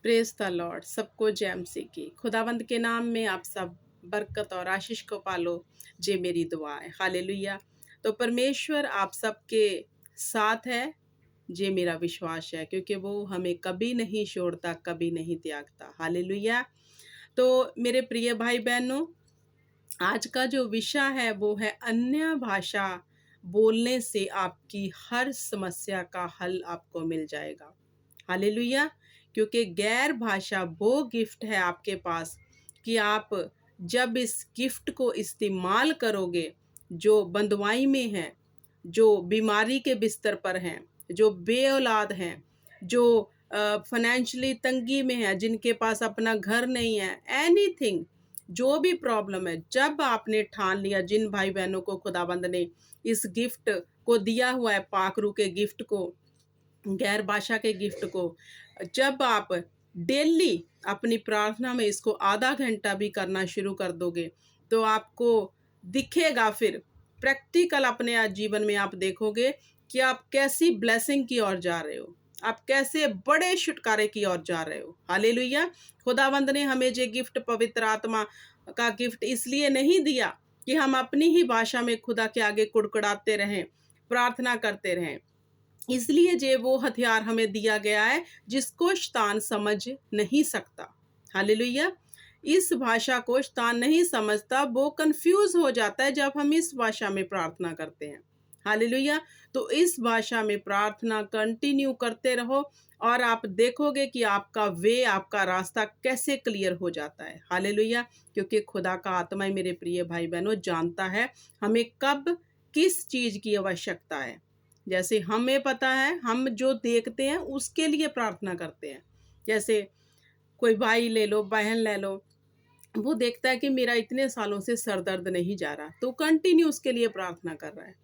Praise the Lord. सबको जय मसीह की। खुदावंद के नाम में आप सब बरकत और आशीष को पालो, जे मेरी दुआ है। हालेलुया। तो परमेश्वर आप सबके साथ है, जे मेरा विश्वास है, क्योंकि वो हमें कभी नहीं छोड़ता, कभी नहीं त्यागता। हालेलुया। तो मेरे प्रिय भाई बहनों, आज का जो विषय है वो है अन्य भाषा बोलने से आपकी हर समस्या का हल आपको मिल जाएगा। हालेलुया। क्योंकि गैर भाषा वो गिफ्ट है आपके पास कि आप जब इस गिफ्ट को इस्तेमाल करोगे, जो बंदवाई में हैं, जो बीमारी के बिस्तर पर हैं, जो बे औलाद हैं, जो फाइनेंशियली तंगी में है, जिनके पास अपना घर नहीं है, एनीथिंग, जो भी प्रॉब्लम है, जब आपने ठान लिया, जिन भाई बहनों को खुदाबंद ने इस गिफ्ट को दिया हुआ है, पाकरू के गिफ्ट को, गैर भाषा के गिफ्ट को, जब आप डेली अपनी प्रार्थना में इसको आधा घंटा भी करना शुरू कर दोगे, तो आपको दिखेगा, फिर प्रैक्टिकल अपने जीवन में आप देखोगे कि आप कैसी ब्लेसिंग की ओर जा रहे हो, आप कैसे बड़े छुटकारे की ओर जा रहे हो। हालेलुया। खुदावंद ने हमें जो गिफ्ट, पवित्र आत्मा का गिफ्ट, इसलिए नहीं दिया कि हम अपनी ही भाषा में खुदा के आगे कुड़कुड़ाते रहें, प्रार्थना करते रहें। इसलिए जे वो हथियार हमें दिया गया है जिसको शैतान समझ नहीं सकता। हालेलुया। इस भाषा को शैतान नहीं समझता, वो कंफ्यूज हो जाता है जब हम इस भाषा में प्रार्थना करते हैं। हालेलुया। तो इस भाषा में प्रार्थना कंटिन्यू करते रहो और आप देखोगे कि आपका वे, आपका रास्ता कैसे क्लियर हो जाता है। हालेलुया। क्योंकि खुदा का आत्मा, मेरे प्रिय भाई बहनों, जानता है हमें कब किस चीज की आवश्यकता है। जैसे हमें पता है, हम जो देखते हैं उसके लिए प्रार्थना करते हैं। जैसे कोई भाई ले लो, बहन ले लो, वो देखता है कि मेरा इतने सालों से सर दर्द नहीं जा रहा, तो कंटिन्यू उसके लिए प्रार्थना कर रहा है।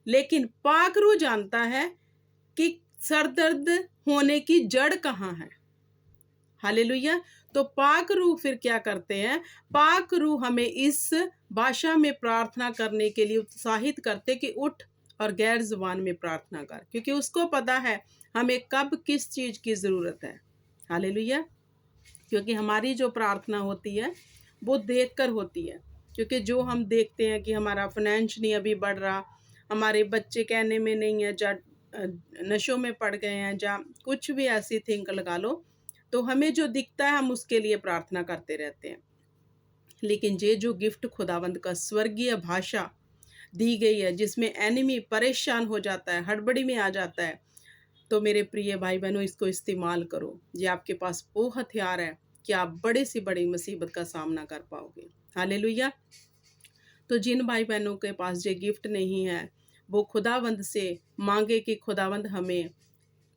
लेकिन पाकरू जानता है कि सर दर्द होने की जड़ कहाँ है। हालेलुया। तो पाक रूह फिर क्या करते हैं? पाक रूह हमें इस भाषा में प्रार्थना करने के लिए उत्साहित करते कि उठ और गैर जुबान में प्रार्थना कर, क्योंकि उसको पता है हमें कब किस चीज की जरूरत है। हालेलुया। क्योंकि हमारी जो प्रार्थना होती है वो देख कर होती है। क्योंकि जो हम देखते हैं कि हमारा फाइनेंस नहीं अभी बढ़ रहा, हमारे बच्चे कहने में नहीं है, जा नशों में पड़ गए हैं, जा कुछ भी ऐसी थिंक लगा लो, तो हमें जो दिखता है हम उसके लिए प्रार्थना करते रहते हैं। लेकिन ये जो गिफ्ट खुदावंद का स्वर्गीय भाषा दी गई है, जिसमें एनिमी परेशान हो जाता है, हड़बड़ी में आ जाता है, तो मेरे प्रिय भाई बहनों, इसको इस्तेमाल करो। ये आपके पास वो हथियार है कि आप बड़े से बड़ी मुसीबत का सामना कर पाओगे। हालेलुया। तो जिन भाई बहनों के पास ये गिफ्ट नहीं है, वो खुदावंद से मांगे कि खुदावंद हमें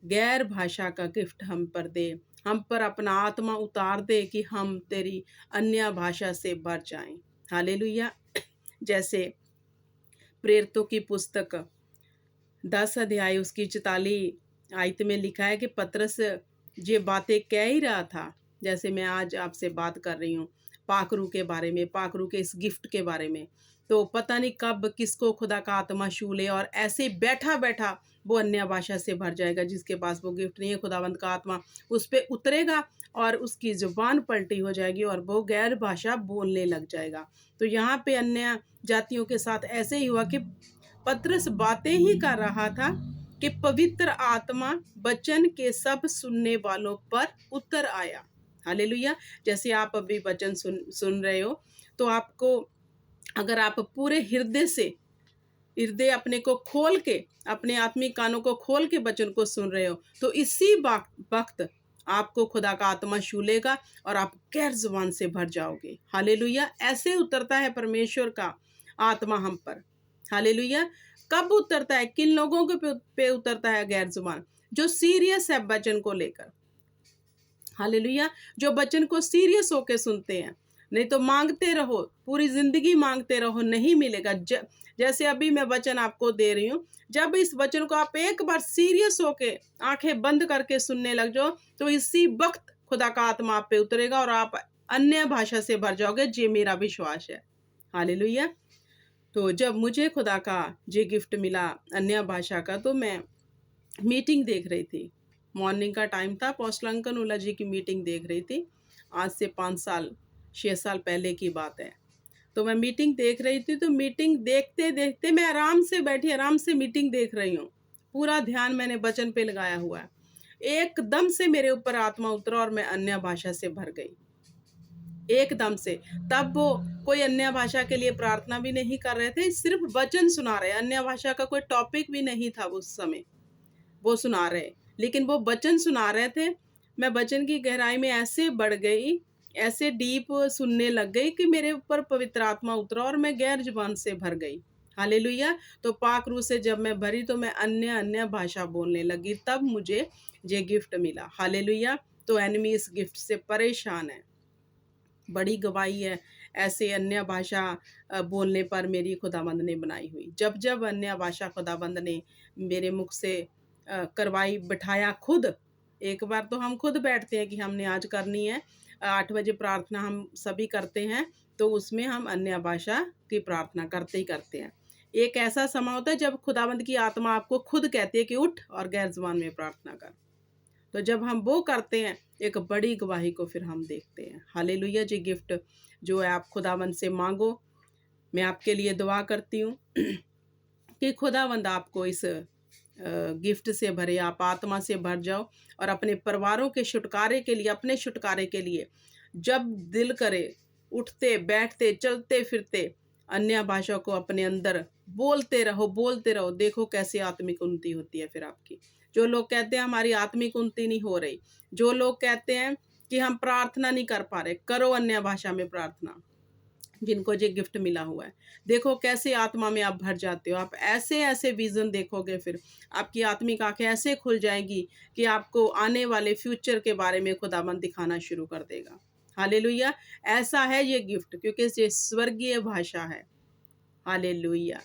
गैर भाषा का गिफ्ट हम पर दे, हम पर अपना आत्मा उतार दे कि हम तेरी अन्य भाषा से भर जाएं। हालेलुया। जैसे प्रेरितों की पुस्तक 10 अध्याय उसकी 44 आयत में लिखा है कि पतरस ये बातें कह ही रहा था, जैसे मैं आज आपसे बात कर रही हूँ पाकरू के बारे में, पाकरू के इस गिफ्ट के बारे में। तो पता नहीं कब किसको खुदा का आत्मा छू ले और ऐसे बैठा बैठा वो अन्य भाषा से भर जाएगा। जिसके पास वो गिफ्ट नहीं है, खुदावंत का आत्मा उस पर उतरेगा और उसकी जुबान पलटी हो जाएगी और वो गैर भाषा बोलने लग जाएगा। तो यहाँ पे अन्य जातियों के साथ ऐसे ही हुआ कि पतरस बातें ही कर रहा था कि पवित्र आत्मा वचन के सब सुनने वालों पर उतर आया। हालेलुया। जैसे आप अभी वचन सुन रहे हो, तो आपको, अगर आप पूरे हृदय से, हृदय अपने को खोल के, अपने आत्मिक कानों को खोल के वचन को सुन रहे हो, तो इसी वक्त आपको खुदा का आत्मा छू लेगा और आप गैर जुबान से भर जाओगे। हालेलुया। ऐसे उतरता है परमेश्वर का आत्मा हम पर। हालेलुया। कब उतरता है? किन लोगों के पे उतरता है गैर जुबान? जो सीरियस है वचन को लेकर। हालेलुया। जो वचन को सीरियस होके सुनते हैं। नहीं तो मांगते रहो, पूरी जिंदगी मांगते रहो, नहीं मिलेगा। जैसे अभी मैं वचन आपको दे रही हूँ, जब इस वचन को आप एक बार सीरियस होके आंखें बंद करके सुनने लग जाओ, तो इसी वक्त खुदा का आत्मा आप पे उतरेगा और आप अन्य भाषा से भर जाओगे। ये मेरा विश्वास है। हालेलुया। तो जब मुझे खुदा का ये गिफ्ट मिला अन्य भाषा का, तो मैं मीटिंग देख रही थी, मॉर्निंग का टाइम था। अपोस्टल अंकनुल्लाह जी की मीटिंग देख रही थी। आज से 5 साल 6 साल पहले की बात है। तो मैं मीटिंग देख रही थी, तो मीटिंग देखते-देखते मैं आराम से बैठी, आराम से मीटिंग देख रही हूँ। पूरा ध्यान मैंने वचन पे लगाया हुआ है। एकदम से मेरे ऊपर आत्मा उतरा और मैं अन्य भाषा से भर गई। एकदम से। तब वो कोई अन्य भाषा के लिए प्रार्थना भी नहीं कर रहे थे, सिर्फ़ वचन सुना रहे। अन्य भाषा का कोई टॉपिक भी नहीं था उस समय, वो सुना रहे। लेकिन वो वचन सुना रहे थे, मैं वचन की गहराई में ऐसे बढ़ गई, ऐसे डीप सुनने लग गई कि मेरे ऊपर पवित्र आत्मा उतरा और मैं गैर ज़ुबान से भर गई। हालेलुया! तो पाक रूह से जब मैं भरी तो मैं अन्य भाषा बोलने लगी, तब मुझे ये गिफ्ट मिला। हालेलुया! तो एनिमी इस गिफ्ट से परेशान है। बड़ी गवाही है ऐसे अन्य भाषा बोलने पर मेरी खुदाबंद ने बनाई हुई। जब अन्य भाषा खुदाबंद ने मेरे मुख से करवाई, बिठाया खुद। एक बार तो हम खुद बैठते हैं कि हमने आज करनी है। 8 बजे प्रार्थना हम सभी करते हैं, तो उसमें हम अन्य भाषा की प्रार्थना करते ही करते हैं। एक ऐसा समय होता है जब खुदाबंद की आत्मा आपको खुद कहती है कि उठ और गैर ज़ुबान में प्रार्थना कर। तो जब हम वो करते हैं, एक बड़ी गवाही को फिर हम देखते हैं। हालेलुया! जी गिफ्ट जो है आप खुदावंद से माँगो। मैं आपके लिए दुआ करती हूँ कि खुदावंद आपको इस गिफ्ट से भरे, आप आत्मा से भर जाओ और अपने परिवारों के छुटकारे के लिए, अपने छुटकारे के लिए जब दिल करे, उठते, बैठते, चलते-फिरते अन्य भाषा को अपने अंदर बोलते रहो, बोलते रहो। देखो कैसी आत्मिक उन्नति होती है फिर आपकी। जो लोग कहते हैं हमारी आत्मिक उन्नति नहीं हो रही, जो लोग कहते हैं कि हम प्रार्थना नहीं कर पा रहे, करो अन्य भाषा में प्रार्थना, जिनको ये गिफ्ट मिला हुआ है। देखो कैसे आत्मा में आप भर जाते हो, आप ऐसे-ऐसे विज़न देखोगे फिर, आपकी आत्मिक आँखें ऐसे खुल जाएँगी कि आपको आने वाले फ्यूचर के बारे में खुदावंद दिखाना शुरू कर देगा। हालेलुया! ऐसा है ये गिफ्ट क्योंकि ये स्वर्गीय भाषा है। हालेलुया!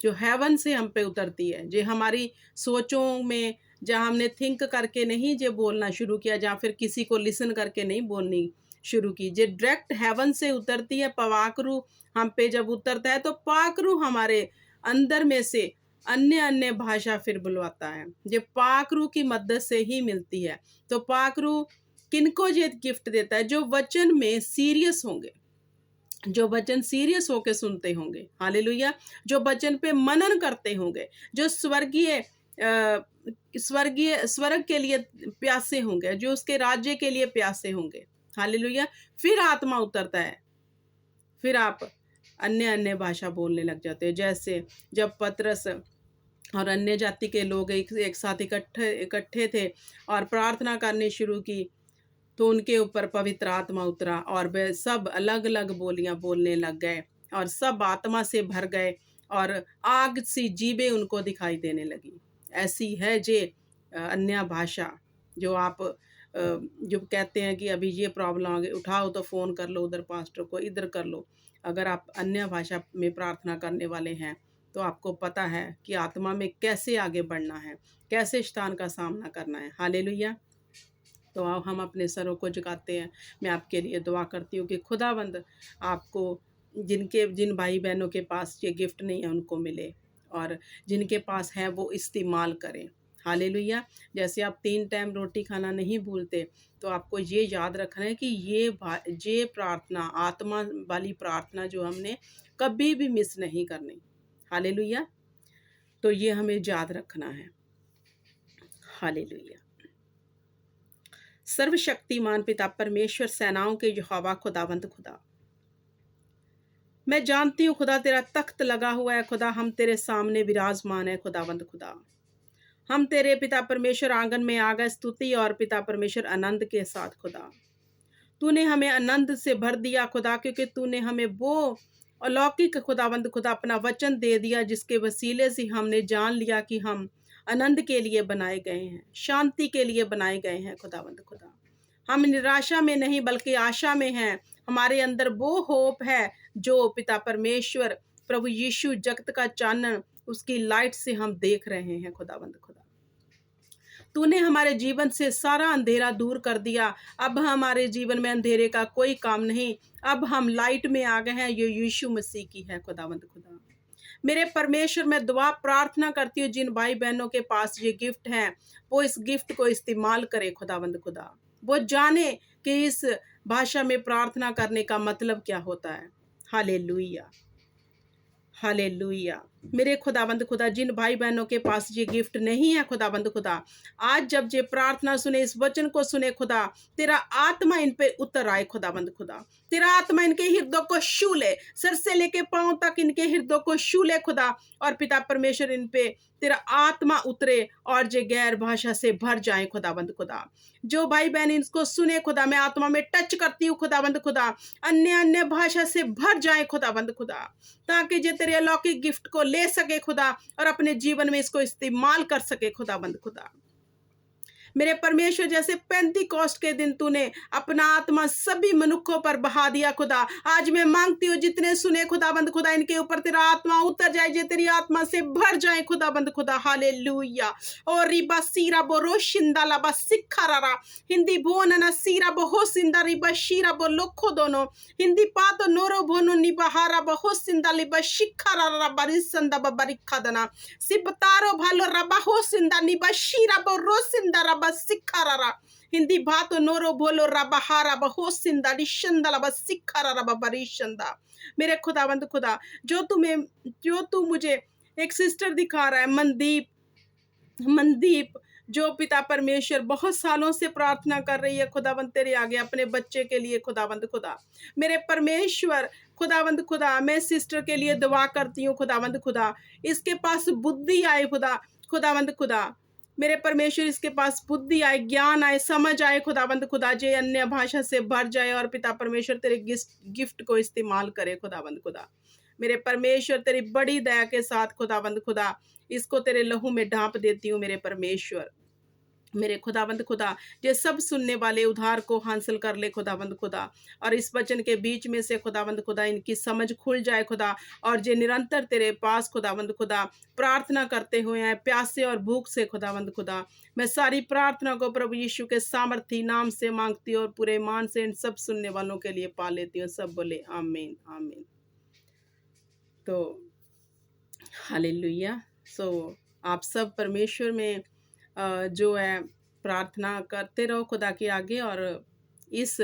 जो हेवन से हम पे उतरती है, जो हमारी सोचों में जहाँ हमने थिंक करके नहीं जो बोलना शुरू किया, जहाँ फिर किसी को लिसन करके नहीं बोलनी शुरू की, जो डायरेक्ट हेवन से उतरती है। पाक रूह हम पे जब उतरता है तो पाक रूह हमारे अंदर में से अन्य भाषा फिर बुलवाता है। ये पाक रूह की मदद से ही मिलती है। तो पाक रूह किनको ये गिफ्ट देता है? जो वचन में सीरियस होंगे, जो वचन सीरियस होके सुनते होंगे। हालेलुया! जो वचन पे मनन करते होंगे, जो स्वर्ग के लिए प्यासे होंगे, जो उसके राज्य के लिए प्यासे होंगे। हालेलुया! फिर आत्मा उतरता है, फिर आप अन्य भाषा बोलने लग जाते हैं। जैसे जब पतरस और अन्य जाति के लोग एक साथ इकट्ठे थे और प्रार्थना करनी शुरू की, तो उनके ऊपर पवित्र आत्मा उतरा और वे सब अलग-अलग बोलियां बोलने लग गए और सब आत्मा से भर गए और आग सी जीभें उनको दिखाई देने लगी। ऐसी है जे अन्य भाषा जो आप जो कहते हैं कि अभी ये प्रॉब्लम आ गई, उठाओ तो फ़ोन कर लो उधर पास्टर को, इधर कर लो। अगर आप अन्य भाषा में प्रार्थना करने वाले हैं, तो आपको पता है कि आत्मा में कैसे आगे बढ़ना है, कैसे शैतान का सामना करना है। हालेलुया! तो आओ हम अपने सरों को झुकाते हैं। मैं आपके लिए दुआ करती हूँ कि खुदावंद आपको जिन भाई-बहनों के पास ये गिफ्ट नहीं है उनको मिले और जिनके पास है वो इस्तेमाल करें। हालेलुया! जैसे आप 3 टाइम रोटी खाना नहीं भूलते, तो आपको ये याद रखना है कि ये प्रार्थना, आत्मा वाली प्रार्थना जो हमने कभी भी मिस नहीं करनी। हालेलुया! तो ये हमें याद रखना है। हालेलुया! सर्वशक्तिमान पिता परमेश्वर सेनाओं के यहोवा खुदावंद खुदा, मैं जानती हूँ खुदा तेरा तख्त लगा हुआ है खुदा, हम तेरे सामने विराजमान है खुदावंद खुदा। हम तेरे पिता परमेश्वर आंगन में आ गए स्तुति और पिता परमेश्वर आनंद के साथ खुदा। तूने हमें आनंद से भर दिया खुदा, क्योंकि तूने हमें वो अलौकिक खुदावंद खुदा अपना वचन दे दिया जिसके वसीले से हमने जान लिया कि हम आनंद के लिए बनाए गए हैं, शांति के लिए बनाए गए हैं खुदावंद खुदा। हम निराशा में नहीं बल्कि आशा में हैं। हमारे अंदर वो होप है जो पिता परमेश्वर प्रभु यीशु जगत का चानन उसकी लाइट से हम देख रहे हैं खुदावंद खुदा। तूने हमारे जीवन से सारा अंधेरा दूर कर दिया। अब हमारे जीवन में अंधेरे का कोई काम नहीं। अब हम लाइट में आ गए हैं, ये यीशु मसीह की है खुदावंद खुदा। मेरे परमेश्वर, मैं दुआ प्रार्थना करती हूँ जिन भाई बहनों के पास ये गिफ्ट है, वो इस गिफ्ट को इस्तेमाल करे खुदावंद खुदा। वो जाने कि इस भाषा में प्रार्थना करने का मतलब क्या होता है। Hallelujah, hallelujah. मेरे खुदावंद खुदा, जिन भाई बहनों के पास ये गिफ्ट नहीं है खुदावंद खुदा, आज जब ये प्रार्थना सुने, इस वचन को सुने खुदा, तेरा आत्मा इन पे उतर आए खुदावंद खुदा। तेरा आत्मा इनके हृदय को छू ले, सर से लेके पांव तक इनके हृदय को छू ले खुदा। और पिता परमेश्वर, इन पे तेरा आत्मा उतरे और जे गैर भाषा से भर जाए खुदावंद खुदा। जो भाई बहन इसको सुने खुदा, मैं आत्मा में टच करती हूँ खुदावंद खुदा, अन्य अन्य भाषा से भर जाए खुदावंद खुदा, ताकि जे तेरे अलौकिक गिफ्ट को ले सके खुदा और अपने जीवन में इसको इस्तेमाल कर सके खुदाबंद खुदा। मेरे परमेश्वर, जैसे पेंतीकोस्ट के दिन तूने अपना आत्मा सभी मनुष्यों पर बहा दिया खुदा, आज मैं मांगती हूँ जितने सुने खुदाबंद खुदा, इनके ऊपर तेरा आत्मा उतर जाए, जे तेरी आत्मा से भर जाए खुदाबंद खुदा। हालेलुया। और रिबा सीरा बो रोशिंदा लबा सिखारा, हिंदी भोन ना सीरा बो सिंदा रिबा शीरा बो लोखो दोनों, हिंदी पातो नोरो भोनो निबहारा बो सिंदा लिबा शिखारा रबा रिसंदा बबरिखा दना, सिबतारो भालो रबा हो सिंदा निबा शीरा बो रोसिंदा रबा सिखारा, हिंदी भातो नोरो बोलो रबा हारा बहो सिंदा रिशंदा लबा सिखारा रबा बरिशंदा। मेरे खुदावंद खुदा, जो तू मुझे एक सिस्टर दिखा रहा है, मनदीप, जो पिता परमेश्वर बहुत सालों से प्रार्थना कर रही है खुदावंद तेरे आगे अपने बच्चे के लिए खुदावंद खुदा। मेरे परमेश्वर खुदावंद खुदा, मैं सिस्टर के लिए दुआ करती हूँ खुदावंद खुदा, इसके पास बुद्धि आए खुदा, खुदावंद खुदा। मेरे परमेश्वर, इसके पास बुद्धि आए, ज्ञान आए, समझ आए खुदावंद खुदा, जे अन्य भाषा से भर जाए और पिता परमेश्वर तेरे गिफ्ट को इस्तेमाल करे खुदावंद खुदा। मेरे परमेश्वर, तेरी बड़ी दया के साथ खुदावंद खुदा, इसको तेरे लहू में ढांप देती हूँ मेरे परमेश्वर। मेरे खुदावंद खुदा, ये सब सुनने वाले उधार को हासिल कर ले खुदावंद खुदा, और इस वचन के बीच में से खुदावंद खुदा इनकी समझ खुल जाए खुदा, और जे निरंतर तेरे पास खुदावंद खुदा प्रार्थना करते हुए हैं प्यासे और भूख से खुदावंद खुदा, मैं सारी प्रार्थना को प्रभु यीशु के सामर्थी नाम से मांगती हूँ और पूरे ईमान से इन सब सुनने वालों के लिए पा लेती हूँ। सब बोले आमीन आमीन। तो हालेलुया। आप सब परमेश्वर में जो है प्रार्थना करते रहो खुदा के आगे, और इस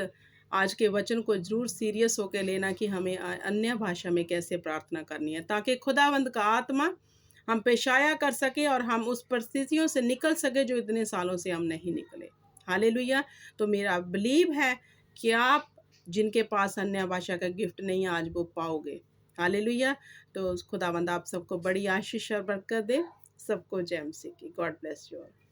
आज के वचन को ज़रूर सीरियस होकर लेना कि हमें अन्य भाषा में कैसे प्रार्थना करनी है, ताकि खुदावंद का आत्मा हम पे छाया कर सके और हम उस परिस्थितियों से निकल सके जो इतने सालों से हम नहीं निकले। हालेलुया। तो मेरा बिलीव है कि आप जिनके पास अन्य भाषा का गिफ्ट नहीं है, आज वो पाओगे। हालेलुया। तो खुदावंद आप सबको बड़ी आशीष और बरकत दे। सबको जय मसीह की। God bless you all.